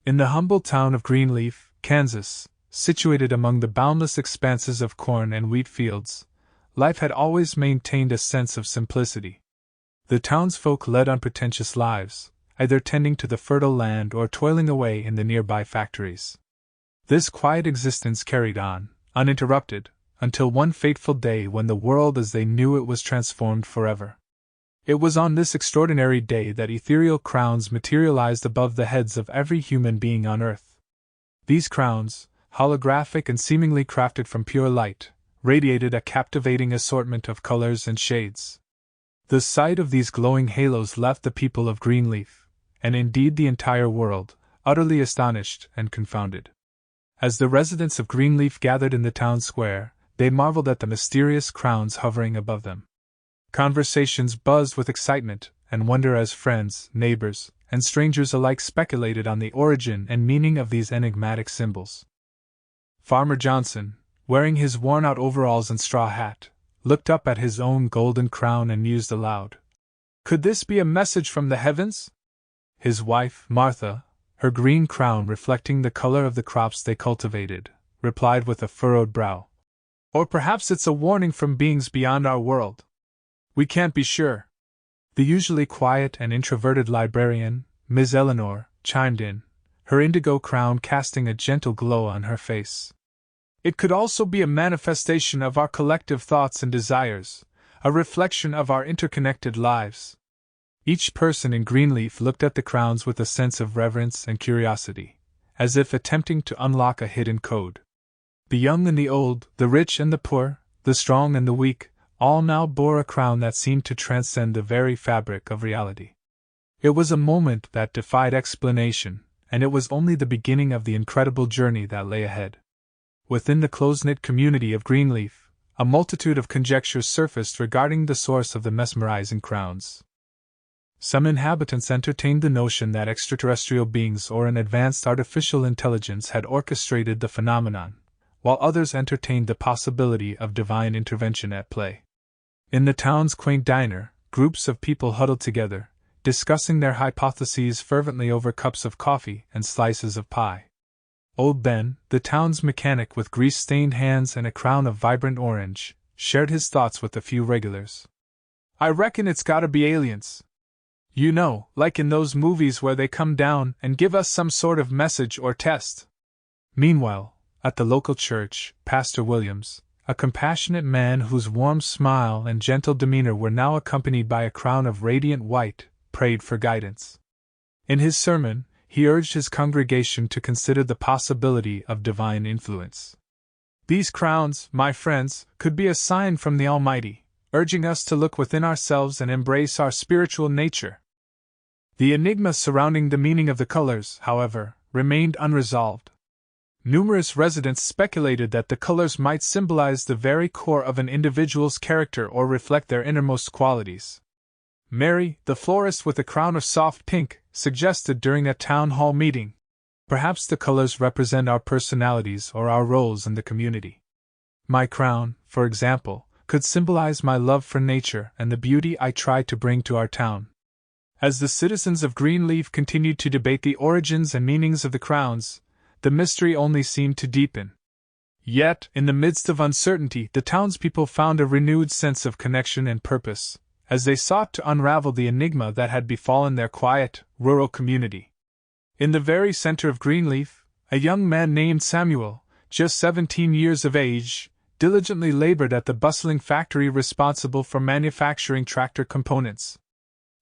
In the humble town of Greenleaf, Kansas, situated among the boundless expanses of corn and wheat fields, life had always maintained a sense of simplicity. The townsfolk led unpretentious lives, either tending to the fertile land or toiling away in the nearby factories. This quiet existence carried on, uninterrupted, until one fateful day when the world as they knew it was transformed forever. It was on this extraordinary day that ethereal crowns materialized above the heads of every human being on earth. These crowns, holographic and seemingly crafted from pure light, radiated a captivating assortment of colors and shades. The sight of these glowing halos left the people of Greenleaf, and indeed the entire world, utterly astonished and confounded. As the residents of Greenleaf gathered in the town square, they marveled at the mysterious crowns hovering above them. Conversations buzzed with excitement and wonder as friends, neighbors, and strangers alike speculated on the origin and meaning of these enigmatic symbols. Farmer Johnson, wearing his worn-out overalls and straw hat, looked up at his own golden crown and mused aloud. Could this be a message from the heavens? His wife, Martha, her green crown reflecting the color of the crops they cultivated, replied with a furrowed brow. Or perhaps it's a warning from beings beyond our world. We can't be sure. The usually quiet and introverted librarian, Miss Eleanor, chimed in, her indigo crown casting a gentle glow on her face. It could also be a manifestation of our collective thoughts and desires, a reflection of our interconnected lives. Each person in Greenleaf looked at the crowns with a sense of reverence and curiosity, as if attempting to unlock a hidden code. The young and the old, the rich and the poor, the strong and the weak, all now bore a crown that seemed to transcend the very fabric of reality. It was a moment that defied explanation, and it was only the beginning of the incredible journey that lay ahead. Within the close-knit community of Greenleaf, a multitude of conjectures surfaced regarding the source of the mesmerizing crowns. Some inhabitants entertained the notion that extraterrestrial beings or an advanced artificial intelligence had orchestrated the phenomenon, while others entertained the possibility of divine intervention at play. In the town's quaint diner, groups of people huddled together, discussing their hypotheses fervently over cups of coffee and slices of pie. Old Ben, the town's mechanic with grease-stained hands and a crown of vibrant orange, shared his thoughts with a few regulars. I reckon it's gotta be aliens. You know, like in those movies where they come down and give us some sort of message or test. Meanwhile, at the local church, Pastor Williams, a compassionate man whose warm smile and gentle demeanor were now accompanied by a crown of radiant white, prayed for guidance. In his sermon, he urged his congregation to consider the possibility of divine influence. These crowns, my friends, could be a sign from the Almighty, urging us to look within ourselves and embrace our spiritual nature. The enigma surrounding the meaning of the colors, however, remained unresolved. Numerous residents speculated that the colors might symbolize the very core of an individual's character or reflect their innermost qualities. Mary, the florist with a crown of soft pink, suggested during a town hall meeting, perhaps the colors represent our personalities or our roles in the community. My crown, for example, could symbolize my love for nature and the beauty I try to bring to our town. As the citizens of Greenleaf continued to debate the origins and meanings of the crowns, the mystery only seemed to deepen. Yet, in the midst of uncertainty, the townspeople found a renewed sense of connection and purpose, as they sought to unravel the enigma that had befallen their quiet, rural community. In the very center of Greenleaf, a young man named Samuel, just 17 years of age, diligently labored at the bustling factory responsible for manufacturing tractor components.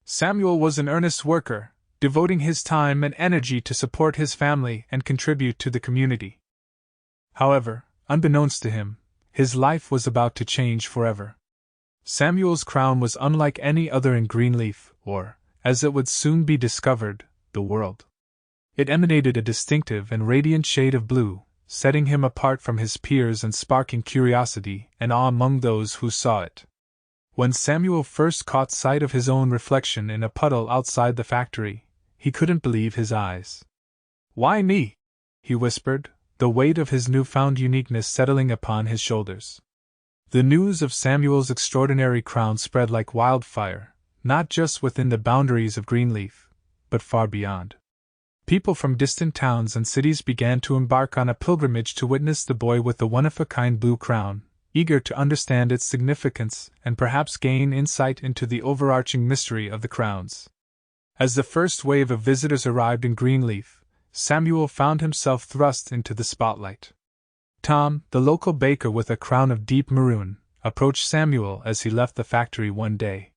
Samuel was an earnest worker, devoting his time and energy to support his family and contribute to the community. However, unbeknownst to him, his life was about to change forever. Samuel's crown was unlike any other in Greenleaf, or, as it would soon be discovered, the world. It emanated a distinctive and radiant shade of blue, setting him apart from his peers and sparking curiosity and awe among those who saw it. When Samuel first caught sight of his own reflection in a puddle outside the factory, he couldn't believe his eyes. "Why me?" he whispered, the weight of his newfound uniqueness settling upon his shoulders. The news of Samuel's extraordinary crown spread like wildfire, not just within the boundaries of Greenleaf, but far beyond. People from distant towns and cities began to embark on a pilgrimage to witness the boy with the one-of-a-kind blue crown, eager to understand its significance and perhaps gain insight into the overarching mystery of the crowns. As the first wave of visitors arrived in Greenleaf, Samuel found himself thrust into the spotlight. Tom, the local baker with a crown of deep maroon, approached Samuel as he left the factory one day.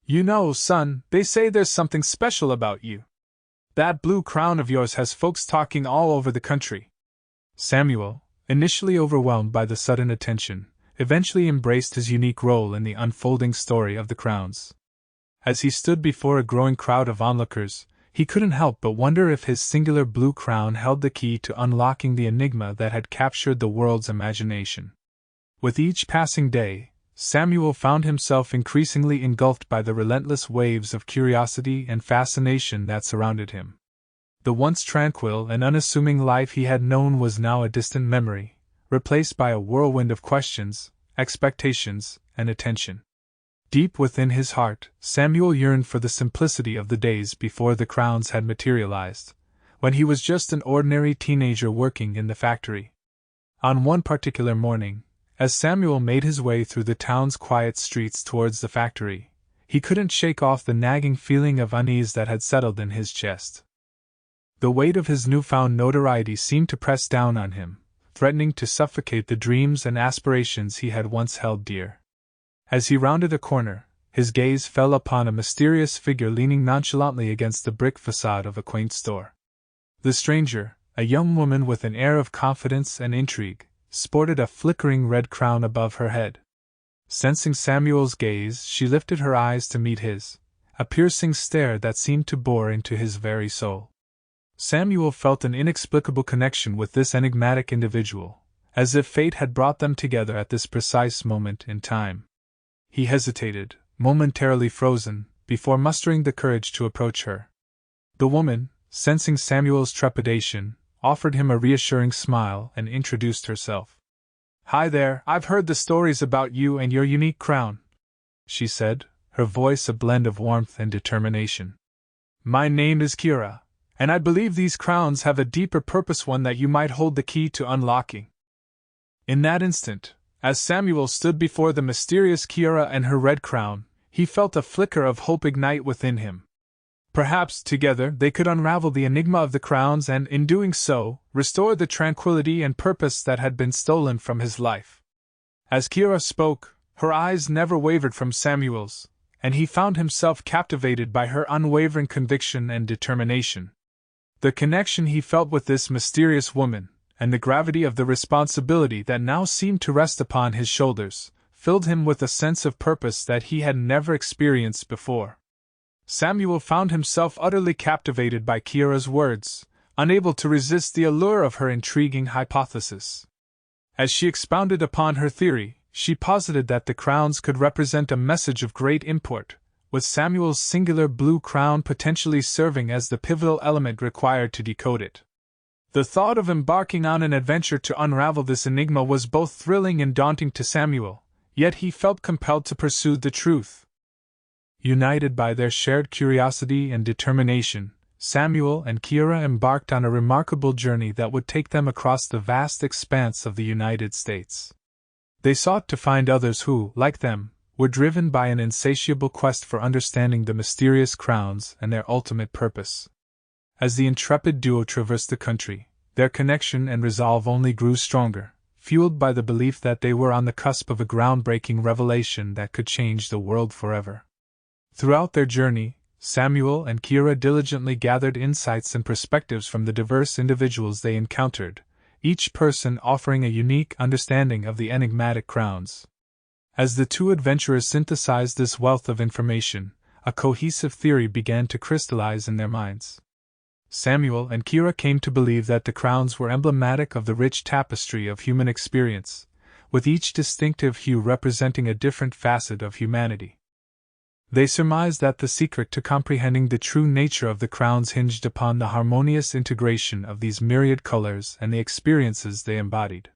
"You know, son, they say there's something special about you. That blue crown of yours has folks talking all over the country." Samuel, initially overwhelmed by the sudden attention, eventually embraced his unique role in the unfolding story of the crowns. As he stood before a growing crowd of onlookers, he couldn't help but wonder if his singular blue crown held the key to unlocking the enigma that had captured the world's imagination. With each passing day, Samuel found himself increasingly engulfed by the relentless waves of curiosity and fascination that surrounded him. The once tranquil and unassuming life he had known was now a distant memory, replaced by a whirlwind of questions, expectations, and attention. Deep within his heart, Samuel yearned for the simplicity of the days before the crowns had materialized, when he was just an ordinary teenager working in the factory. On one particular morning, as Samuel made his way through the town's quiet streets towards the factory, he couldn't shake off the nagging feeling of unease that had settled in his chest. The weight of his newfound notoriety seemed to press down on him, threatening to suffocate the dreams and aspirations he had once held dear. As he rounded a corner, his gaze fell upon a mysterious figure leaning nonchalantly against the brick facade of a quaint store. The stranger, a young woman with an air of confidence and intrigue, sported a flickering red crown above her head. Sensing Samuel's gaze, she lifted her eyes to meet his, a piercing stare that seemed to bore into his very soul. Samuel felt an inexplicable connection with this enigmatic individual, as if fate had brought them together at this precise moment in time. He hesitated, momentarily frozen, before mustering the courage to approach her. The woman, sensing Samuel's trepidation, offered him a reassuring smile and introduced herself. "Hi there, I've heard the stories about you and your unique crown," she said, her voice a blend of warmth and determination. "My name is Kira, and I believe these crowns have a deeper purpose, one that you might hold the key to unlocking." In that instant, as Samuel stood before the mysterious Kira and her red crown, he felt a flicker of hope ignite within him. Perhaps, together, they could unravel the enigma of the crowns and, in doing so, restore the tranquility and purpose that had been stolen from his life. As Kira spoke, her eyes never wavered from Samuel's, and he found himself captivated by her unwavering conviction and determination. The connection he felt with this mysterious woman, and the gravity of the responsibility that now seemed to rest upon his shoulders, filled him with a sense of purpose that he had never experienced before. Samuel found himself utterly captivated by Kira's words, unable to resist the allure of her intriguing hypothesis. As she expounded upon her theory, she posited that the crowns could represent a message of great import, with Samuel's singular blue crown potentially serving as the pivotal element required to decode it. The thought of embarking on an adventure to unravel this enigma was both thrilling and daunting to Samuel, yet he felt compelled to pursue the truth. United by their shared curiosity and determination, Samuel and Kira embarked on a remarkable journey that would take them across the vast expanse of the United States. They sought to find others who, like them, were driven by an insatiable quest for understanding the mysterious crowns and their ultimate purpose. As the intrepid duo traversed the country, their connection and resolve only grew stronger, fueled by the belief that they were on the cusp of a groundbreaking revelation that could change the world forever. Throughout their journey, Samuel and Kira diligently gathered insights and perspectives from the diverse individuals they encountered, each person offering a unique understanding of the enigmatic crowns. As the two adventurers synthesized this wealth of information, a cohesive theory began to crystallize in their minds. Samuel and Kira came to believe that the crowns were emblematic of the rich tapestry of human experience, with each distinctive hue representing a different facet of humanity. They surmised that the secret to comprehending the true nature of the crowns hinged upon the harmonious integration of these myriad colors and the experiences they embodied.